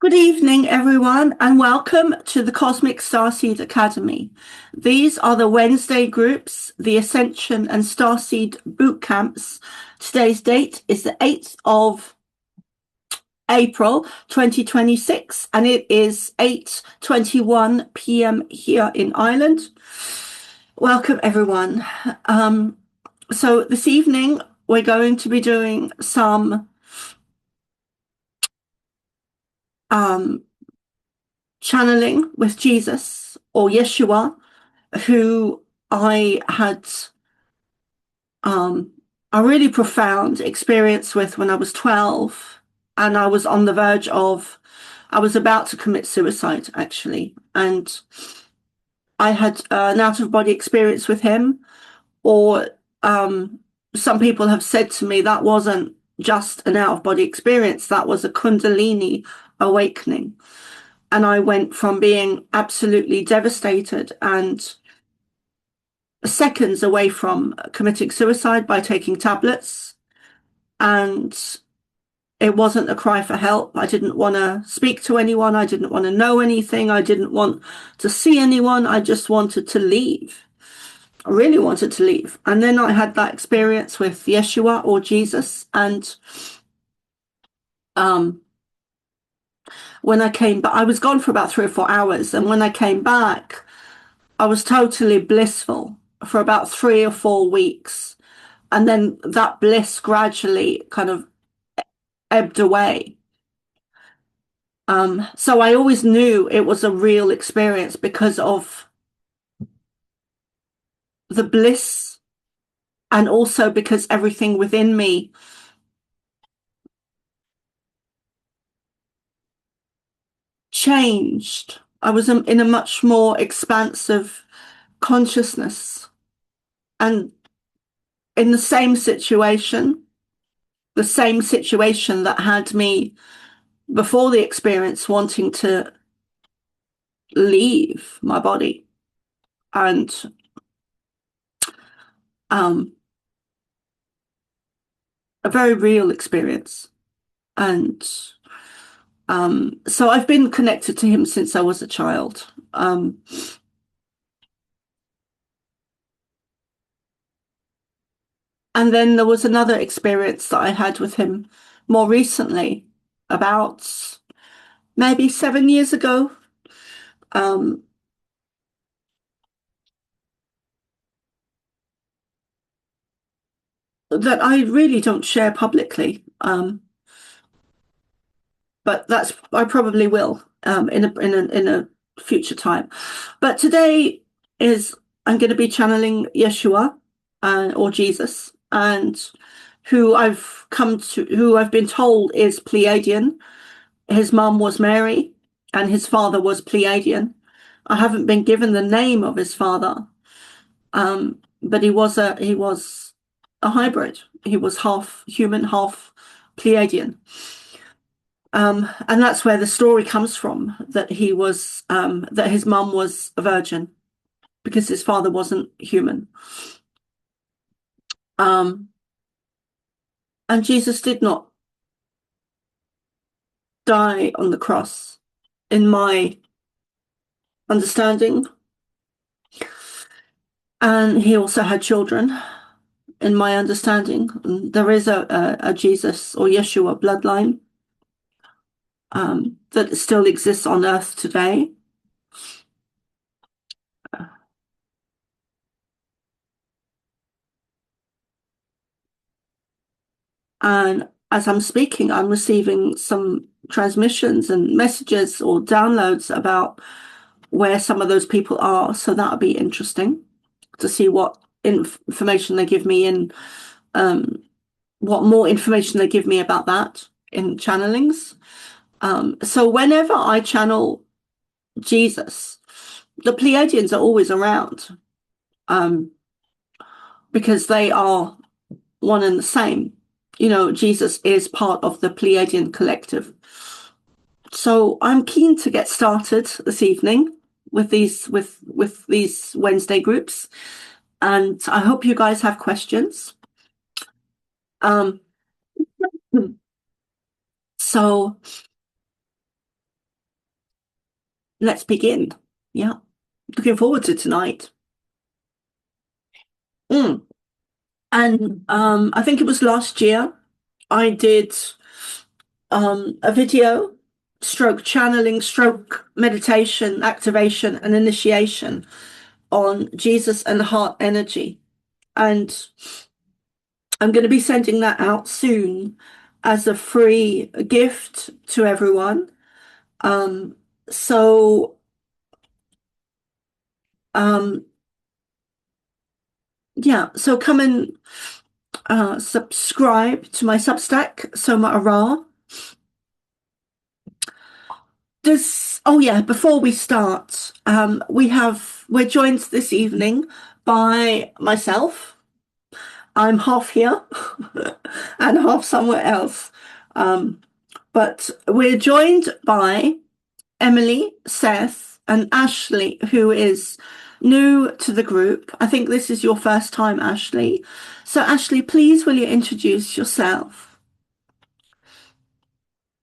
Good evening, everyone, and welcome to the Cosmic Starseed Academy. These are the Wednesday groups, the Ascension and Starseed Bootcamps. Today's date is the 8th of April 2026, and it is 8:21 p.m. here in Ireland. Welcome, everyone. So this evening, we're going to be doing some channeling with Jesus or Yeshua, who I had a really profound experience with when I was 12, and I was on the verge of, I was about to commit suicide, actually. And I had an out-of-body experience with him, or some people have said to me that wasn't just an out-of-body experience, that was a Kundalini awakening. And I went from being absolutely devastated and seconds away from committing suicide by taking tablets. And it wasn't a cry for help. I didn't want to speak to anyone. I didn't want to know anything. I didn't want to see anyone. I just wanted to leave. I really wanted to leave. And then I had that experience with Yeshua or Jesus. And when I came back, I was gone for about 3 or 4 hours. And when I came back, I was totally blissful for about 3 or 4 weeks. And then that bliss gradually kind of ebbed away. So I always knew it was a real experience because of the bliss, and also because everything within me changed. I was in a much more expansive consciousness, and in the same situation that had me before the experience wanting to leave my body. And a very real experience. And so I've been connected to him since I was a child. And then there was another experience that I had with him more recently, about maybe 7 years ago. That I really don't share publicly. But I probably will in a future time. But today I'm going to be channeling Yeshua or Jesus, and who I've been told is Pleiadian. His mum was Mary, and his father was Pleiadian. I haven't been given the name of his father, but he was a hybrid. He was half human, half Pleiadian. And that's where the story comes from, that that his mum was a virgin because his father wasn't human. And Jesus did not die on the cross, in my understanding. And he also had children, in my understanding. There is a Jesus or Yeshua bloodline that still exists on earth today. And as I'm speaking, I'm receiving some transmissions and messages or downloads about where some of those people are. So that'll be interesting to see what information they give me, and what more information they give me about that in channelings. So whenever I channel Jesus, the Pleiadians are always around, because they are one and the same. You know, Jesus is part of the Pleiadian collective. So I'm keen to get started this evening with these Wednesday groups, and I hope you guys have questions. So let's begin. Yeah, looking forward to tonight. Mm. And I think it was last year I did a video, stroke channeling, stroke meditation, activation, and initiation on Jesus and heart energy. And I'm going to be sending that out soon as a free gift to everyone. Um, so, um, yeah, so come and subscribe to my Substack, Soma Ara. Oh yeah, before we start, we're joined this evening by myself. I'm half here and half somewhere else. But we're joined by Emily, Seth, and Ashley, who is new to the group. I think this is your first time, Ashley. So, Ashley, please will you introduce yourself?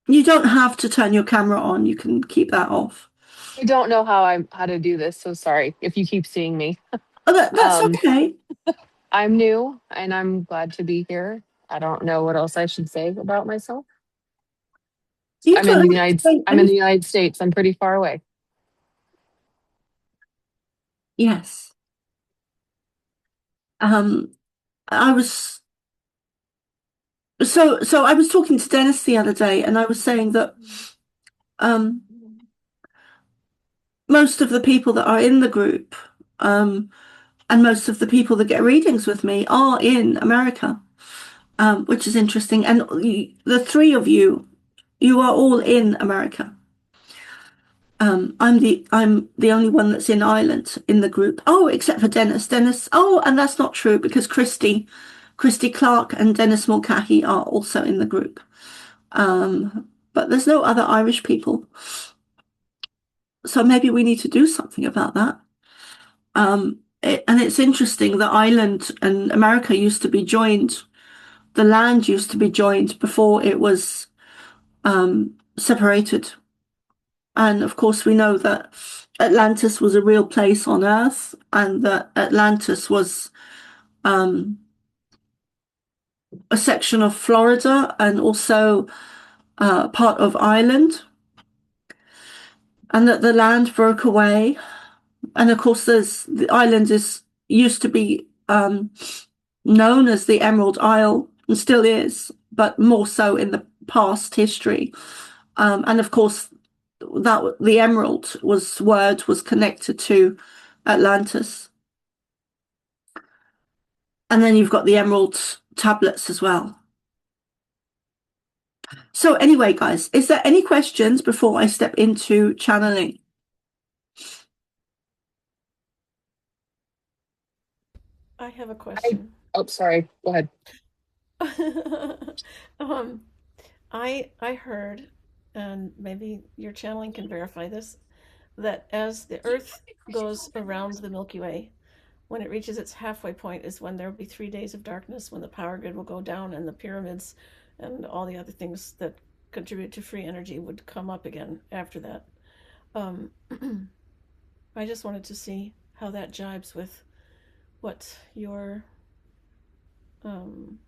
You don't have to turn your camera on, you can keep that off. I don't know how to do this, so sorry if you keep seeing me. Oh, that's Um, okay. I'm new and I'm glad to be here. I don't know what else I should say about myself. You don't have to say I'm in the anything. United States. I'm pretty far away. Yes. Um, I was so I was talking to Dennis the other day, and I was saying that um most of the people that are in the group, um, and most of the people that get readings with me are in America, which is interesting. And the three of you, you are all in America. I'm the only one that's in Ireland in the group. Oh, except for Dennis. Dennis. Oh, and that's not true because Christy Clark and Dennis Mulcahy are also in the group. But there's no other Irish people. So maybe we need to do something about that. And it's interesting that Ireland and America used to be joined. The land used to be joined before it was separated. And of course, we know that Atlantis was a real place on Earth, and that Atlantis was a section of Florida and also part of Ireland, and that the land broke away. And of course, the island is used to be known as the Emerald Isle and still is, but more so in the past history. And of course, that the emerald was connected to Atlantis. And then you've got the emerald tablets as well. So anyway, guys, is there any questions before I step into channeling? I have a I question. oh sorry. Go ahead. um, I heard, and maybe your channeling can verify this, that as the Earth goes around the Milky Way, when it reaches its halfway point is when there will be 3 days of darkness, when the power grid will go down and the pyramids and all the other things that contribute to free energy would come up again after that. Um, I just wanted to see how that jibes with what your um,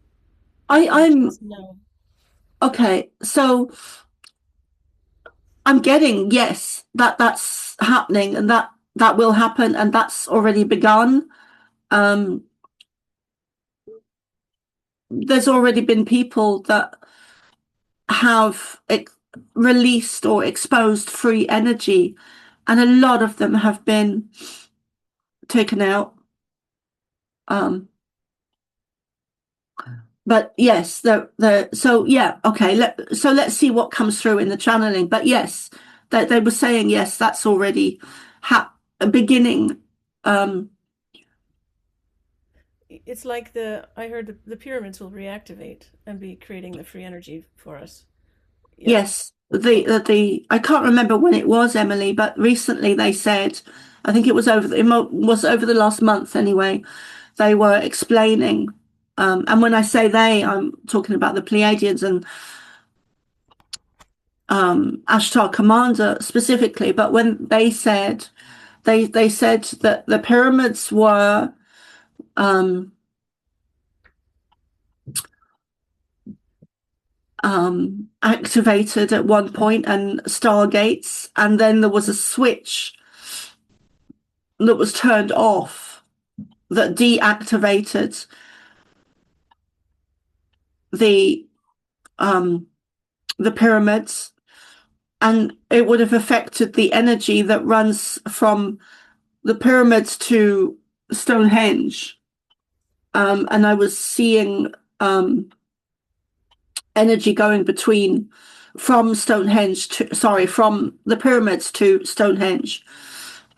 I'm affirmations know. okay. So I'm getting yes, that's happening, and that will happen, and that's already begun. Um, there's already been people that have released or exposed free energy, and a lot of them have been taken out. But yes, so yeah, okay. Let's see what comes through in the channeling. But yes, that they were saying yes, that's already a beginning. Um, It's like I heard the pyramids will reactivate and be creating the free energy for us. Yeah. yes, the I can't remember when it was, Emily, but recently they said, I think it was over the last month anyway. They were explaining, and when I say they, I'm talking about the Pleiadians, and Ashtar Commander specifically, but when they said they said that the pyramids were activated at one point and stargates, and then there was a switch that was turned off that deactivated the pyramids, and it would have affected the energy that runs from the pyramids to Stonehenge. And I was seeing energy going from the pyramids to Stonehenge,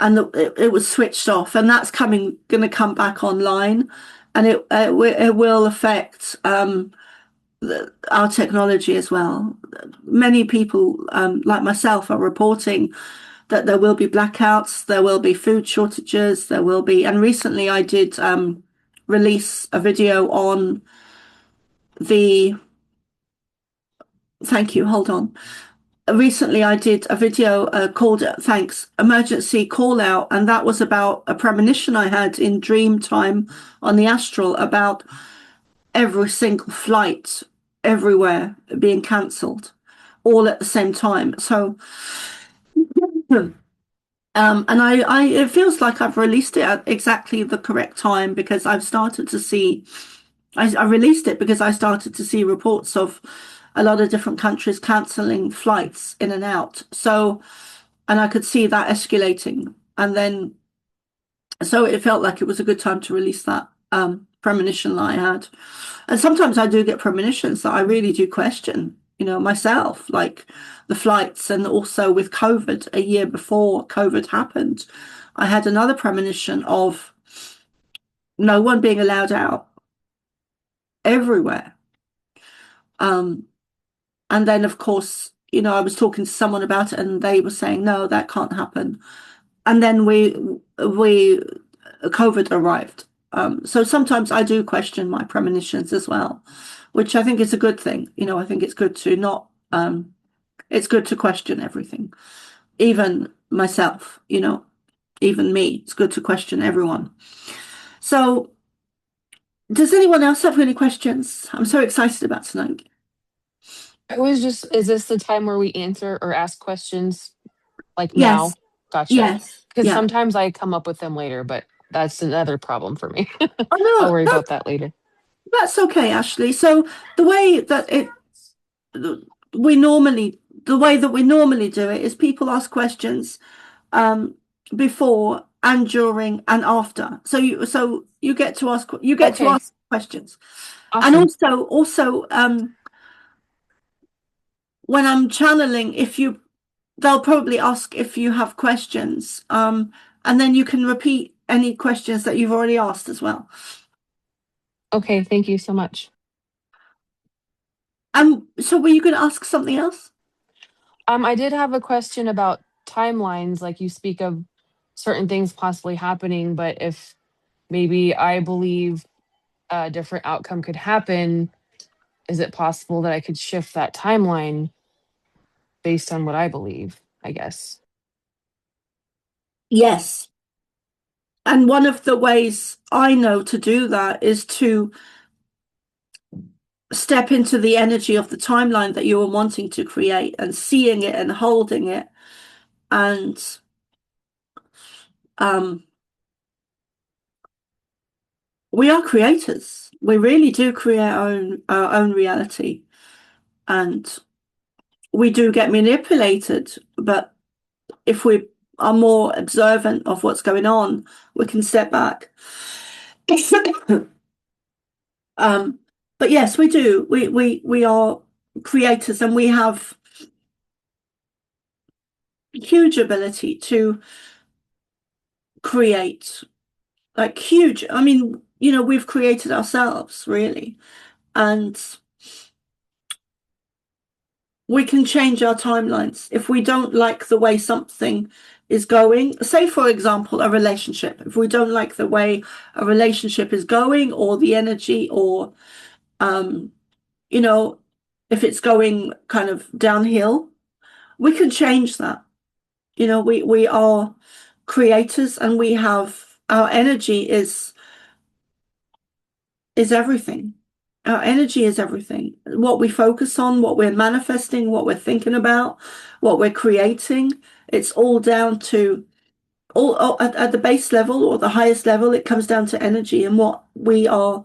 and it was switched off, and that's going to come back online, and it will affect our technology as well. Many people, like myself, are reporting that there will be blackouts, there will be food shortages, and recently I did release a video on thank you, hold on. Recently I did a video called Emergency Call Out, and that was about a premonition I had in dream time on the astral about every single flight everywhere being cancelled all at the same time. So and I it feels like I've released it at exactly the correct time, because I've started to see I released it because I started to see reports of a lot of different countries cancelling flights in and out. So, and I could see that escalating. And then, so it felt like it was a good time to release that premonition that I had. And sometimes I do get premonitions that I really do question, myself, like the flights. And also with COVID, a year before COVID happened, I had another premonition of no one being allowed out everywhere. And then, of course, I was talking to someone about it, and they were saying, no, that can't happen. And then COVID arrived. So sometimes I do question my premonitions as well, which I think is a good thing. I think it's good to not, it's good to question everything, even myself, even me. It's good to question everyone. So does anyone else have any questions? I'm so excited about tonight. Is this the time where we answer or ask questions like now? Yes. Gotcha. Yes. Because Yeah. sometimes I come up with them later, but that's another problem for me. Oh, I'll no, worry about that later. that's okay, Ashley. So the way that we normally do it is people ask questions before and during and after. So you get to ask Okay, questions. And awesome. also when I'm channeling, they'll probably ask if you have questions. And then you can repeat any questions that you've already asked as well. Okay, thank you so much. So were you going to ask something else? I did have a question about timelines. Like you speak of certain things possibly happening, but if maybe I believe a different outcome could happen, is it possible that I could shift that timeline based on what I believe, I guess? Yes. And one of the ways I know to do that is to step into the energy of the timeline that you are wanting to create and seeing it and holding it. And we are creators. We really do create our own reality. And we do get manipulated, but if we are more observant of what's going on, we can step back. But yes, we do. We are creators, and we have huge ability to create, like huge. I mean, we've created ourselves really, and we can change our timelines if we don't like the way something is going. Say, for example, a relationship. If we don't like the way a relationship is going, or the energy, or if it's going kind of downhill, we can change that. You know, we are creators, and we have our energy is everything. Our energy is everything. What we focus on, what we're manifesting, what we're thinking about, what we're creating, it's all down to all at the base level or the highest level. It comes down to energy and what we are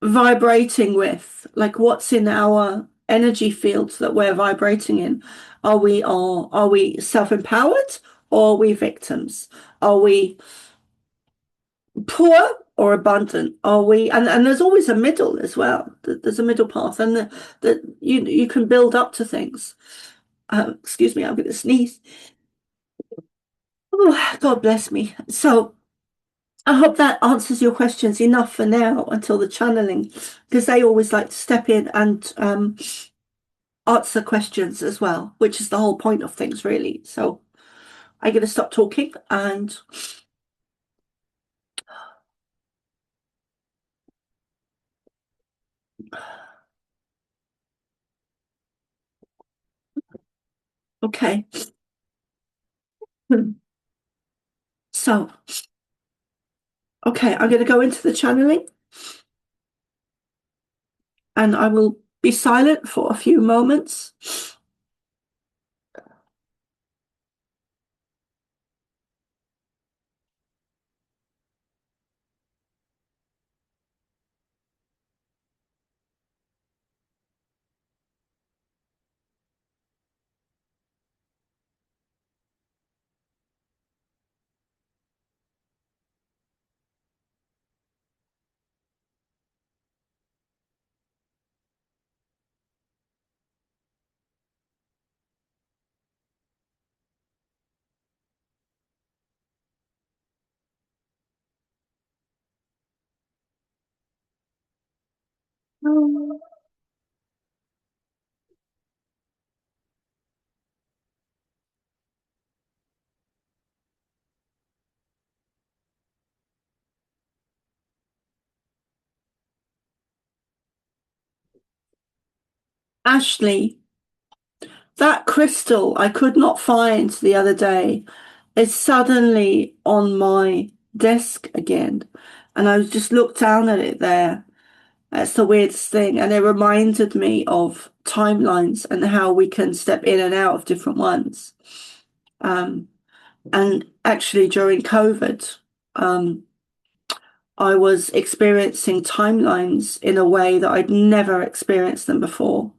vibrating with, like what's in our energy fields that we're vibrating in. Are we self-empowered, or are we victims? Are we poor or abundant? Are we, and there's always a middle as well. There's a middle path, and that you can build up to things. Excuse me, I'm going to sneeze. Oh, God bless me. So I hope that answers your questions enough for now until the channeling, because they always like to step in and answer questions as well, which is the whole point of things, really. So I'm going to stop talking and okay. So, okay, I'm going to go into the channeling, and I will be silent for a few moments. Ashley, that crystal I could not find the other day is suddenly on my desk again. And I just looked down at it there. That's the weirdest thing. And it reminded me of timelines and how we can step in and out of different ones. And actually, during COVID, I was experiencing timelines in a way that I'd never experienced them before.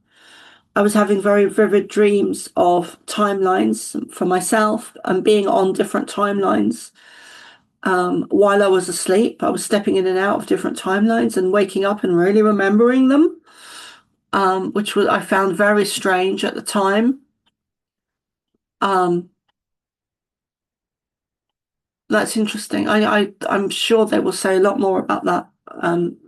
I was having very vivid dreams of timelines for myself and being on different timelines. While I was asleep, I was stepping in and out of different timelines and waking up and really remembering them, which was I found very strange at the time. Um, that's interesting. I'm sure they will say a lot more about that.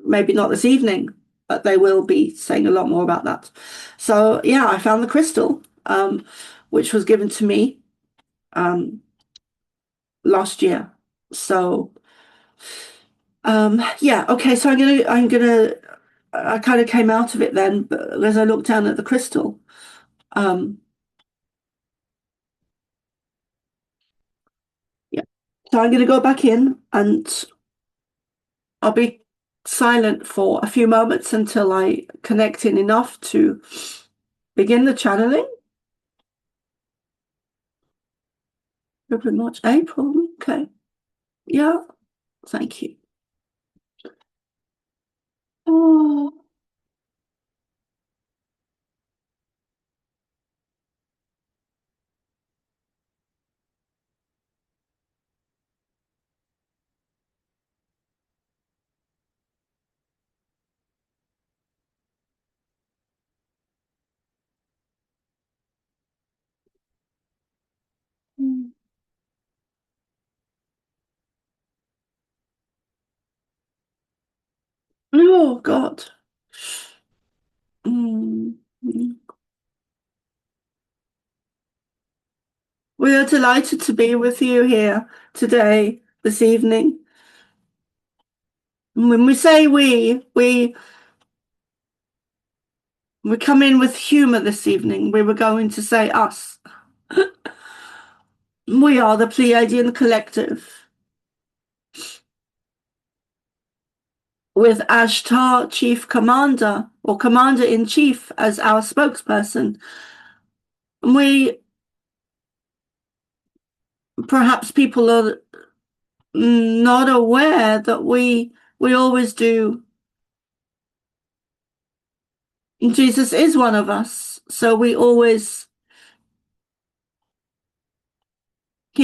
Maybe not this evening, but they will be saying a lot more about that. So yeah, I found the crystal, which was given to me last year. So yeah, okay. So I kind of came out of it then, but as I looked down at the crystal, um, yeah. So I'm gonna go back in, and I'll be silent for a few moments until I connect in enough to begin the channeling. February, March, April. Okay. Yeah. Thank you. Oh. Oh God. Mm. We are delighted to be with you here today, this evening. When we say we We come in with humor this evening. We were going to say us. We are the Pleiadian collective, with Ashtar Chief Commander or Commander-in-Chief as our spokesperson. Perhaps people are not aware that we always do. Jesus is one of us, so he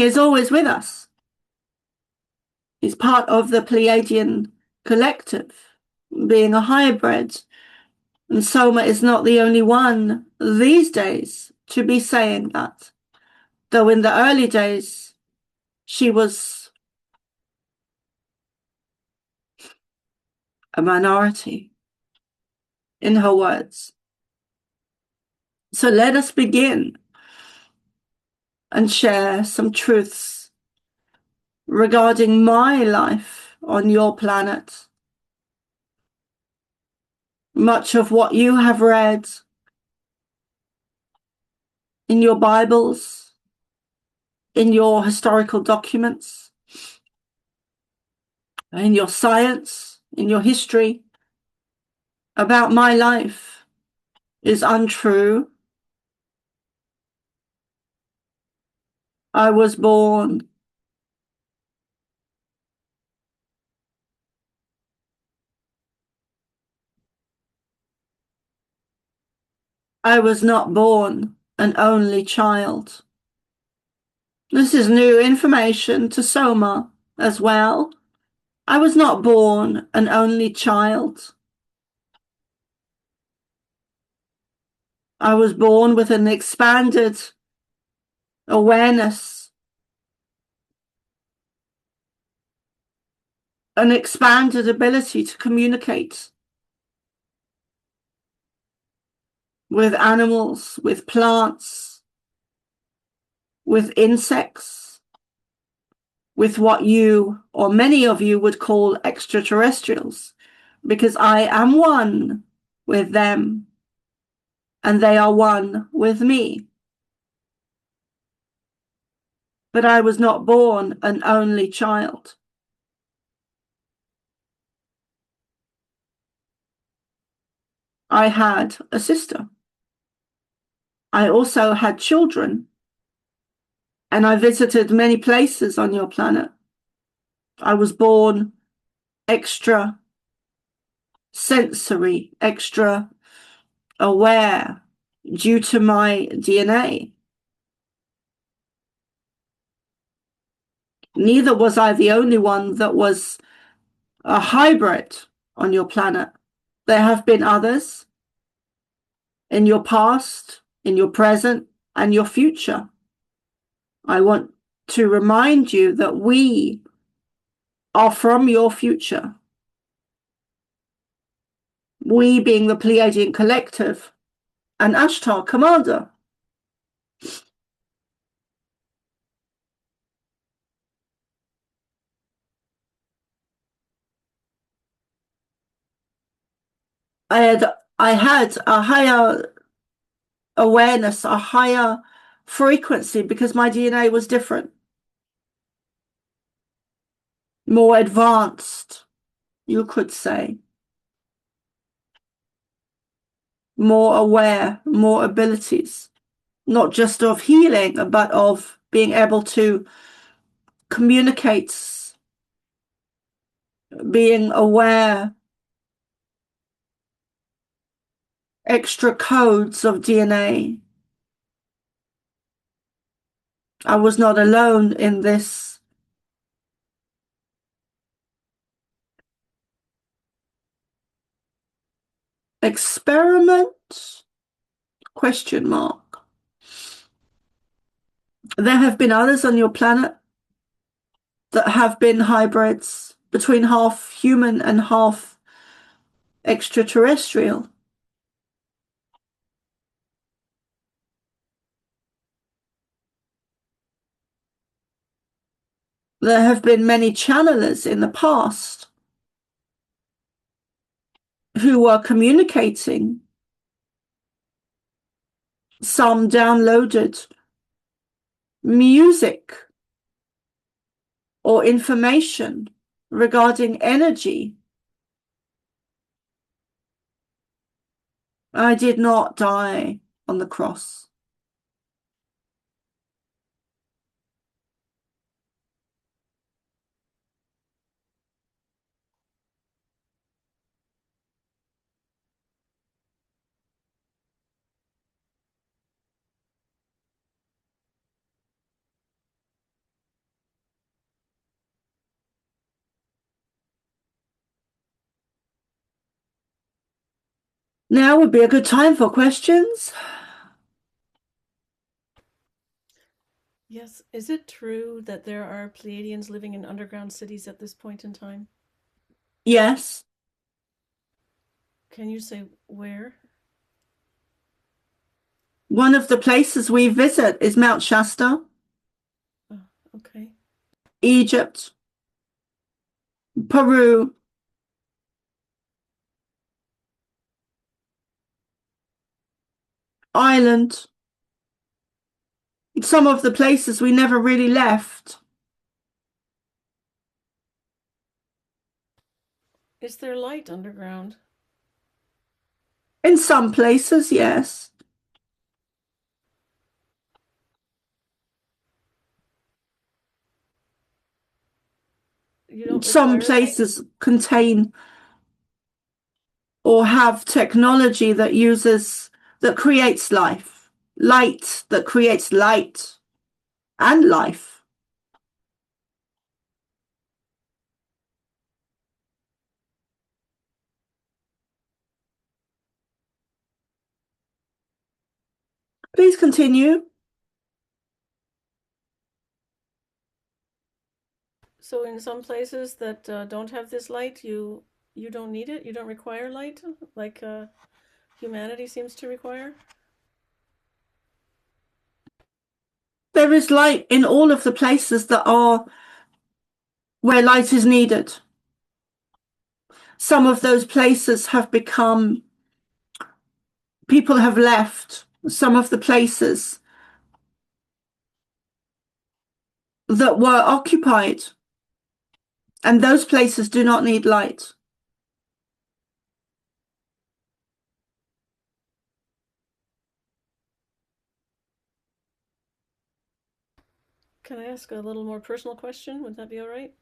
is always with us. He's part of the Pleiadian collective, being a hybrid. And Soma is not the only one these days to be saying that. Though in the early days, she was a minority in her words. So let us begin and share some truths regarding my life on your planet. Much of what you have read in your Bibles, in your historical documents, in your science, in your history about my life is untrue. I was born I was not born an only child. This is new information to Soma as well. I was not born an only child. I was born with an expanded awareness, an expanded ability to communicate with animals, with plants, with insects, with what you or many of you would call extraterrestrials, because I am one with them and they are one with me. But I was not born an only child. I had a sister. I also had children, and I visited many places on your planet. I was born extra sensory, extra aware due to my DNA. Neither was I the only one that was a hybrid on your planet. There have been others in your past, in your present, and your future. I want to remind you that we are from your future. We being the Pleiadian collective and Ashtar Commander. I had a higher awareness, a higher frequency because my DNA was different, more advanced, you could say, more aware, more abilities, not just of healing, but of being able to communicate, being aware, extra codes of DNA. I was not alone in this. Experiment? Question mark. There have been others on your planet that have been hybrids between half human and half extraterrestrial. There have been many channelers in the past who were communicating Some downloaded music or information regarding energy. I did not die on the cross. Now would be a good time for questions. Yes. Is it true that there are Pleiadians living in underground cities at this point in time? Yes. Can you say where? One of the places we visit is Mount Shasta, Oh, okay. Egypt, Peru, Ireland. Some of the places we never really left. Is there light underground? In some places, yes. You don't Some require light? places contain or have technology that creates life, light that creates light and life. Please continue. So in some places that don't have this light, you don't need it? You don't require light like humanity seems to require? There is light in all of the places that are where light is needed. Some of those places have become, people have left some of the places that were occupied, and those places do not need light. Can I ask a little more personal question? Would that be all right?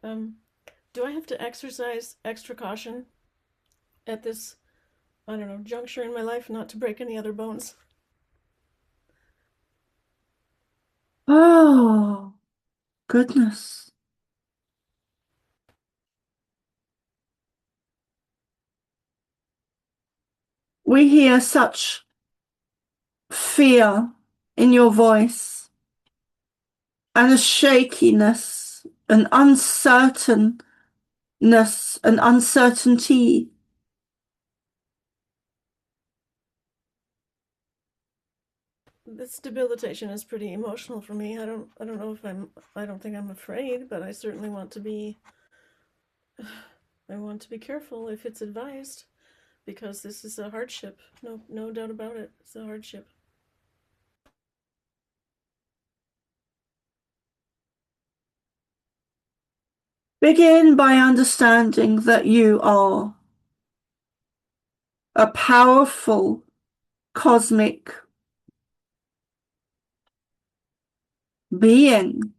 Do I have to exercise extra caution at this, I don't know, juncture in my life not to break any other bones? Oh, goodness. We hear such fear in your voice and a shakiness, an uncertainness, an uncertainty. This debilitation is pretty emotional for me. I don't know if I don't think I'm afraid, but I certainly want to be I want to be careful if it's advised because this is a hardship. No doubt about it. It's a hardship. Begin by understanding that you are a powerful cosmic being.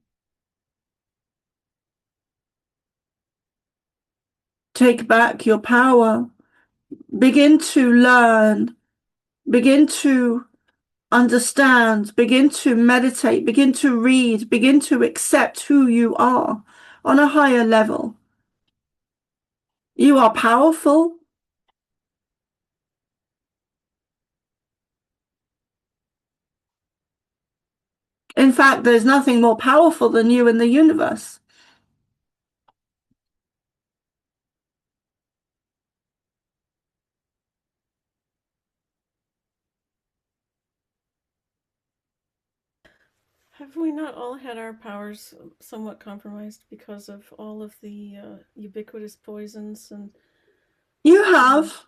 Take back your power. Begin to learn. Begin to understand. Begin to meditate. Begin to read. Begin to accept who you are on a higher level. You are powerful. In fact, there's nothing more powerful than you in the universe. Have we not all had our powers somewhat compromised because of all of the ubiquitous poisons and You have.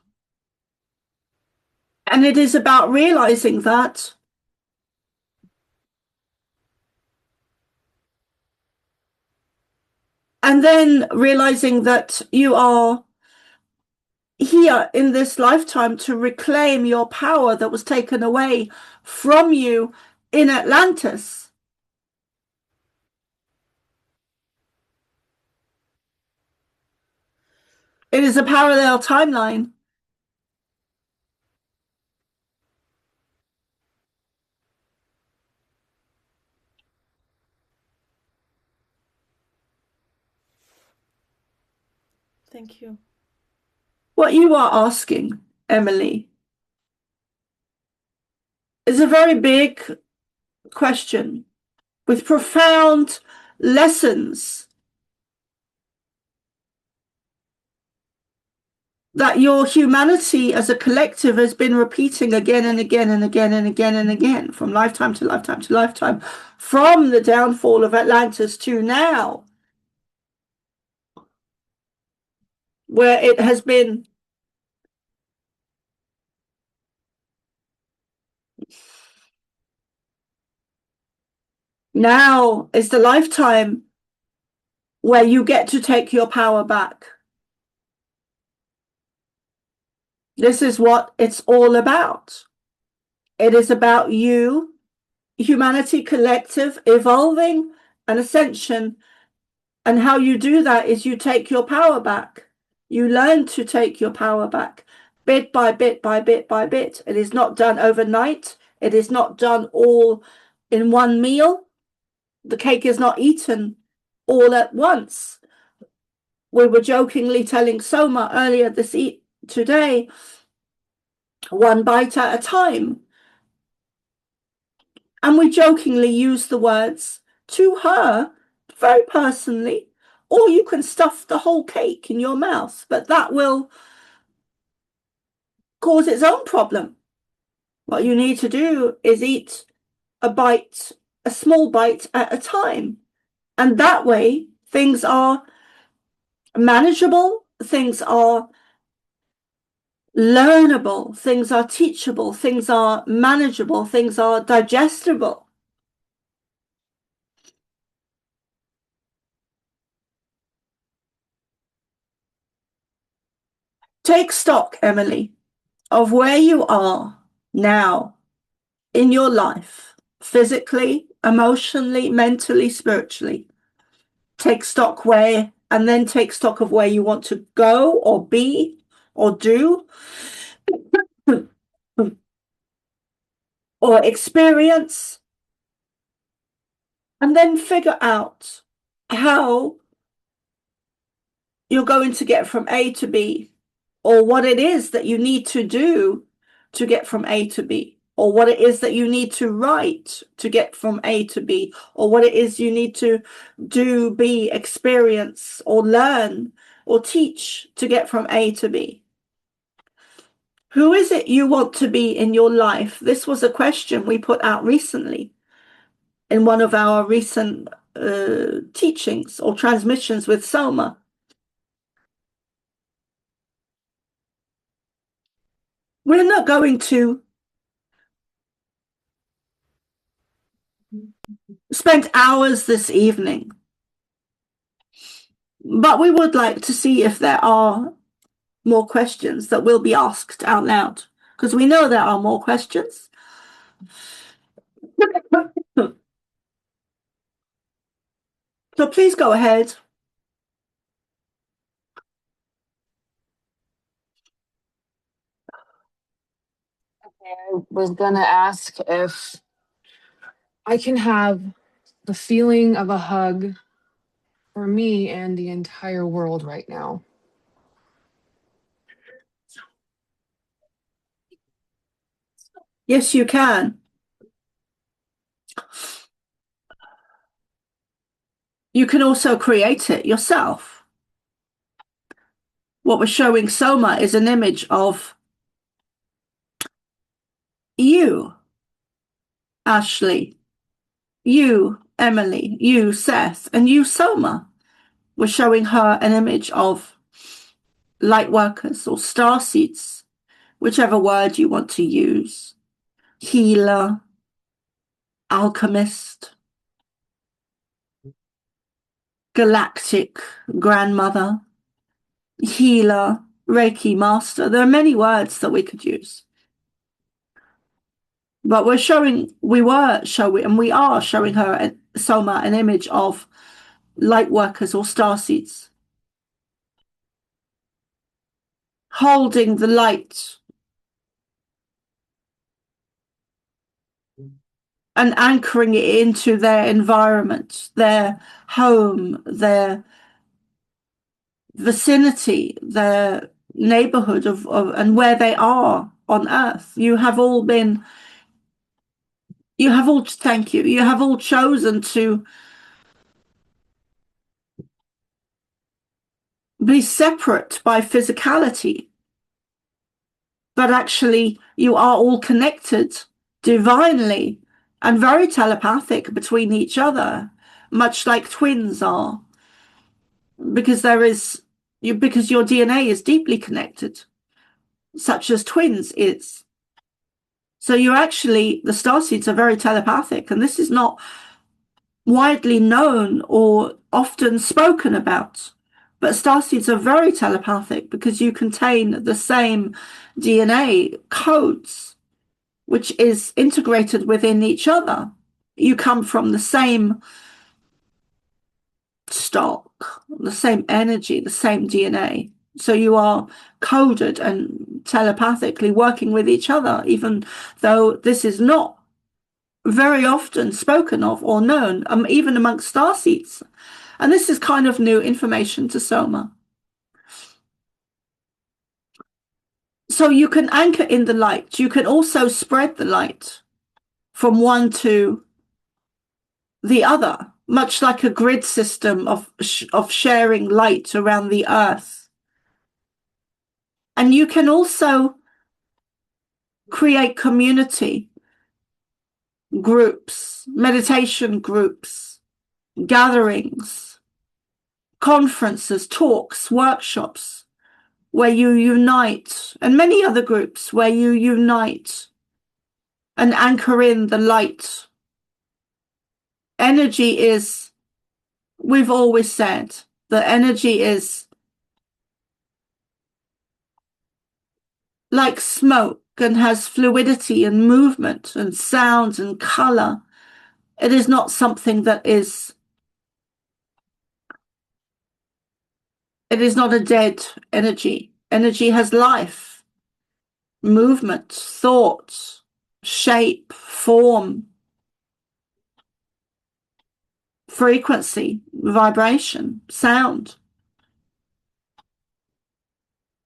And it is about realizing that. And then realizing that you are here in this lifetime to reclaim your power that was taken away from you in Atlantis. It is a parallel timeline. Thank you. What you are asking, Emily, is a very big question with profound lessons that your humanity as a collective has been repeating again and again and again and again and again, from lifetime to lifetime to lifetime, from the downfall of Atlantis to now, where it has been now is the lifetime where you get to take your power back. This is what it's all about. It is about you, humanity collective, evolving and ascension. And how you do that is you take your power back. You learn to take your power back bit by bit by bit by bit. It is not done overnight. It is not done all in one meal. The cake is not eaten all at once. We were jokingly telling Soma earlier today, one bite at a time. And we jokingly use the words to her very personally, or you can stuff the whole cake in your mouth, but that will cause its own problem. What you need to do is eat a bite, a small bite at a time. And that way, things are manageable, things are learnable, things are teachable, things are manageable, things are digestible. Take stock, Emily, of where you are now in your life, physically, emotionally, mentally, spiritually. Take stock where, and then take stock of where you want to go or be or do or experience, and then figure out how you're going to get from A to B, or what it is that you need to do to get from A to B, or what it is that you need to write to get from A to B, or what it is you need to do, be, experience, or learn, or teach to get from A to B. Who is it you want to be in your life? This was a question we put out recently in one of our recent teachings or transmissions with Soma. We're not going to spend hours this evening, but we would like to see if there are more questions that will be asked out loud, because we know there are more questions. So please go ahead. I was gonna ask if I can have the feeling of a hug for me and the entire world right now. Yes, you can. You can also create it yourself. What we're showing Soma is an image of you, Ashley, you, Emily, you, Seth, and you, Soma. We're showing her an image of light workers or star seeds whichever word you want to use, healer, alchemist, galactic grandmother, healer, Reiki master. There are many words that we could use. But we are showing her, Soma, an image of light workers or starseeds holding the light and anchoring it into their environment, their home, their vicinity, their neighborhood and where they are on Earth. You have all, thank you. You have all chosen to be separate by physicality, but actually you are all connected divinely and very telepathic between each other, much like twins are, because because your DNA is deeply connected, such as twins is. So the starseeds are very telepathic, and this is not widely known or often spoken about. But starseeds are very telepathic because you contain the same DNA codes, which is integrated within each other. You come from the same stock, the same energy, the same DNA. So you are coded and telepathically working with each other, even though this is not very often spoken of or known, even amongst starseeds. And this is kind of new information to Soma. So you can anchor in the light. You can also spread the light from one to the other, much like a grid system of sharing light around the earth. And you can also create community groups, meditation groups, gatherings, conferences, talks, workshops, where you unite, and many other groups where you unite and anchor in the light. Energy is, we've always said, that energy is like smoke and has fluidity and movement and sound and color. It is not something that is, it is not a dead energy. Energy has life, movement, thought, shape, form, frequency, vibration, sound.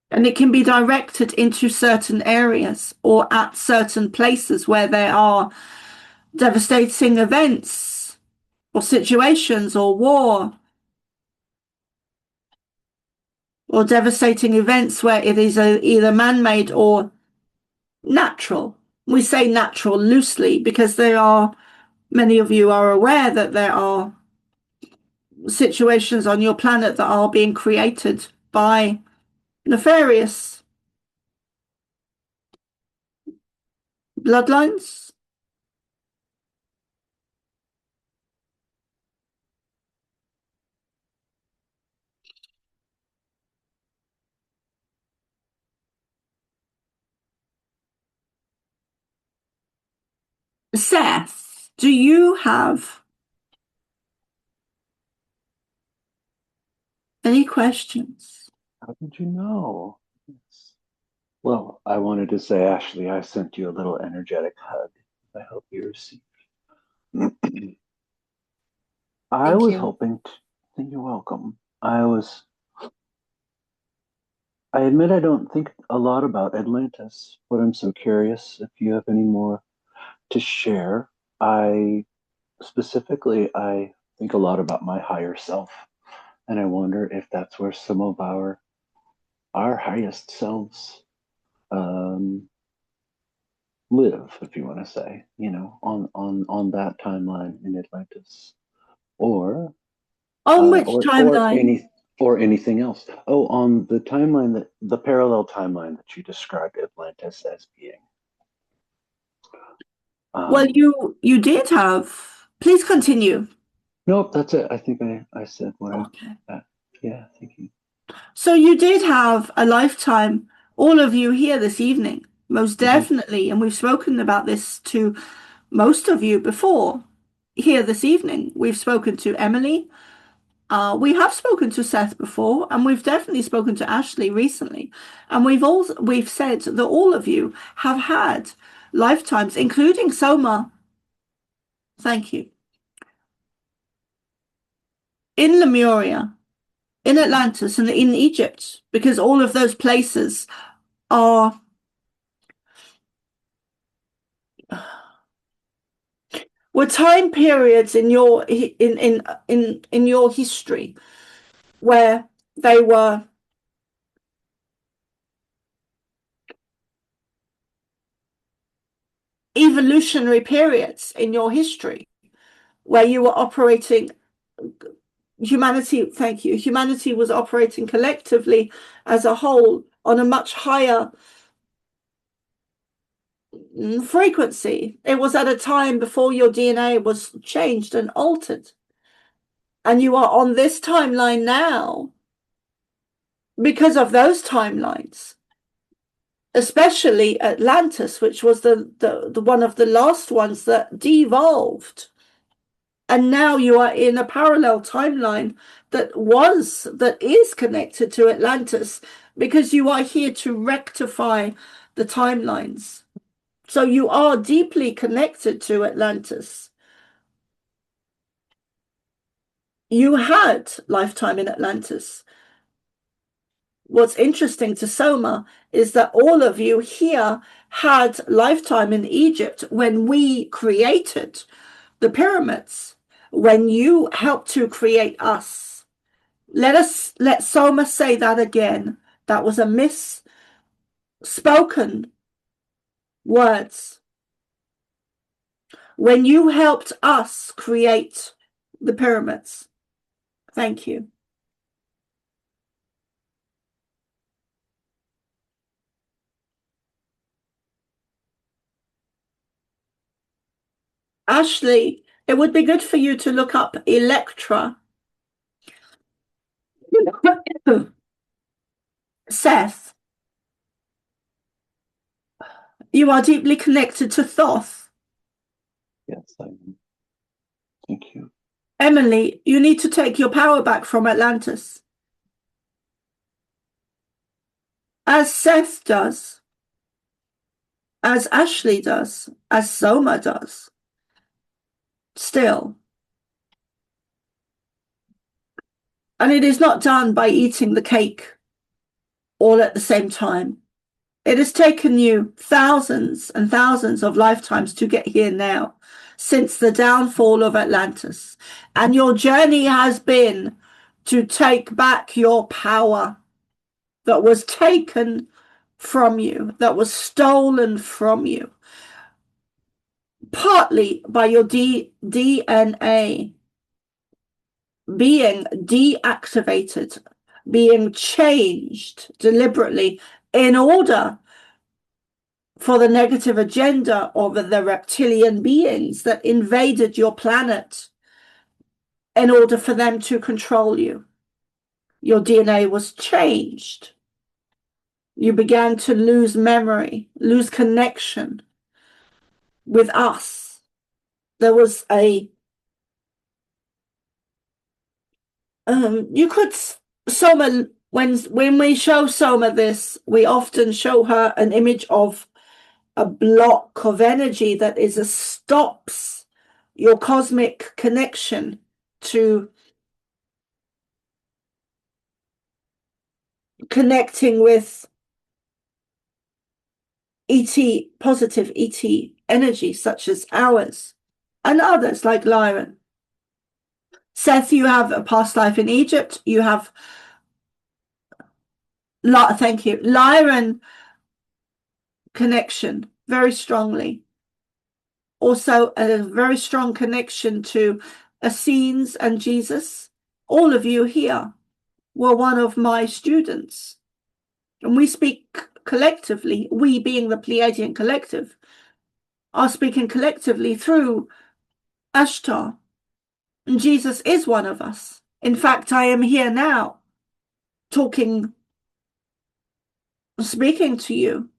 And it can be directed into certain areas or at certain places where there are devastating events or situations or war or devastating events where it is either man-made or natural. We say natural loosely because many of you are aware that there are situations on your planet that are being created by nefarious bloodlines. Seth, do you have any questions? How did you know? Yes. Well, I wanted to say, Ashley, I sent you a little energetic hug. I hope you received. I Thank was you. hoping to, you're welcome. I admit I don't think a lot about Atlantis, but I'm so curious if you have any more to share. I think a lot about my higher self, and I wonder if that's where some of our highest selves um, live, if you want to say, on that timeline in Atlantis, or On which or timeline? Or anything else. Oh, on the timeline, that the parallel timeline that you described Atlantis as being. Well, you did have. Please continue. Nope, that's it. I think I said what Okay. yeah, thank you. So you did have a lifetime, all of you here this evening, most definitely, and we've spoken about this to most of you before here this evening. We've spoken to Emily. We have spoken to Seth before, and we've definitely spoken to Ashley recently. And we've said that all of you have had lifetimes, including Soma. Thank you. In Lemuria, in Atlantis, and in Egypt, because all of those places are were time periods in your in your history where they were evolutionary periods in your history where you were operating humanity. Thank you. Humanity was operating collectively as a whole on a much higher frequency. It was at a time before your DNA was changed and altered. And you are on this timeline now because of those timelines, especially Atlantis, which was the one of the last ones that devolved. And now you are in a parallel timeline that is connected to Atlantis, because you are here to rectify the timelines. So you are deeply connected to Atlantis. You had lifetime in Atlantis. What's interesting to Soma is that all of you here had lifetime in Egypt when we created the pyramids, when you helped to create us. Let Soma say that again. That was a misspoken words. When you helped us create the pyramids. Thank you. Ashley, it would be good for you to look up Electra. Seth, you are deeply connected to Thoth. Yes, I am. Thank you. Emily, you need to take your power back from Atlantis. As Seth does, as Ashley does, as Soma does. Still. And it is not done by eating the cake all at the same time. It has taken you thousands and thousands of lifetimes to get here now, since the downfall of Atlantis. And your journey has been to take back your power that was taken from you, that was stolen from you, partly by your DNA being deactivated, being changed deliberately in order for the negative agenda of the reptilian beings that invaded your planet in order for them to control you. Your DNA was changed. You began to lose memory, lose connection with us. There was a you could Soma, when we show Soma this, we often show her an image of a block of energy that stops your cosmic connection to connecting with positive ET energy, such as ours and others like Lyran. Seth, you have a past life in Egypt. You have, thank you, Lyran connection very strongly. Also, a very strong connection to Essenes and Jesus. All of you here, were one of my students. And we speak collectively, we being the Pleiadian collective, are speaking collectively through Ashtar. And Jesus is one of us. In fact, I am here now speaking to you.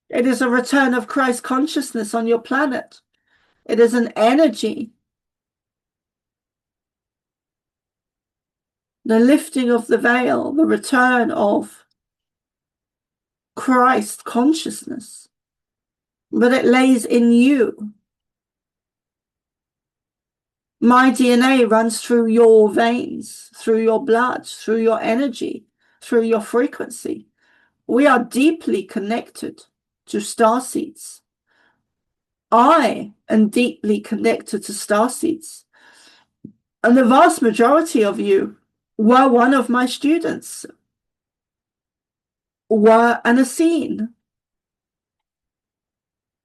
It is a return of Christ consciousness on your planet. It is an energy. The lifting of the veil, the return of Christ consciousness. But it lays in you. My DNA runs through your veins, through your blood, through your energy, through your frequency. We are deeply connected to starseeds. I am deeply connected to starseeds. And the vast majority of you were one of my students, were an Essene.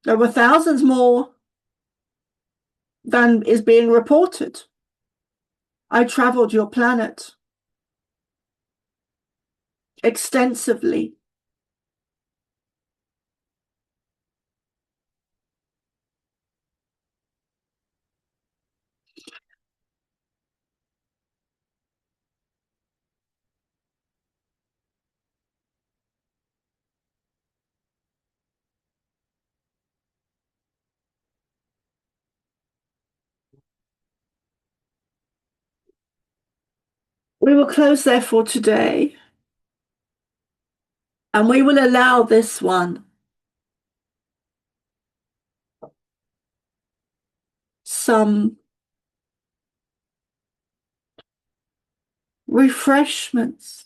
There were thousands more than is being reported. I traveled your planet extensively. We will close there for today, and we will allow this one some refreshments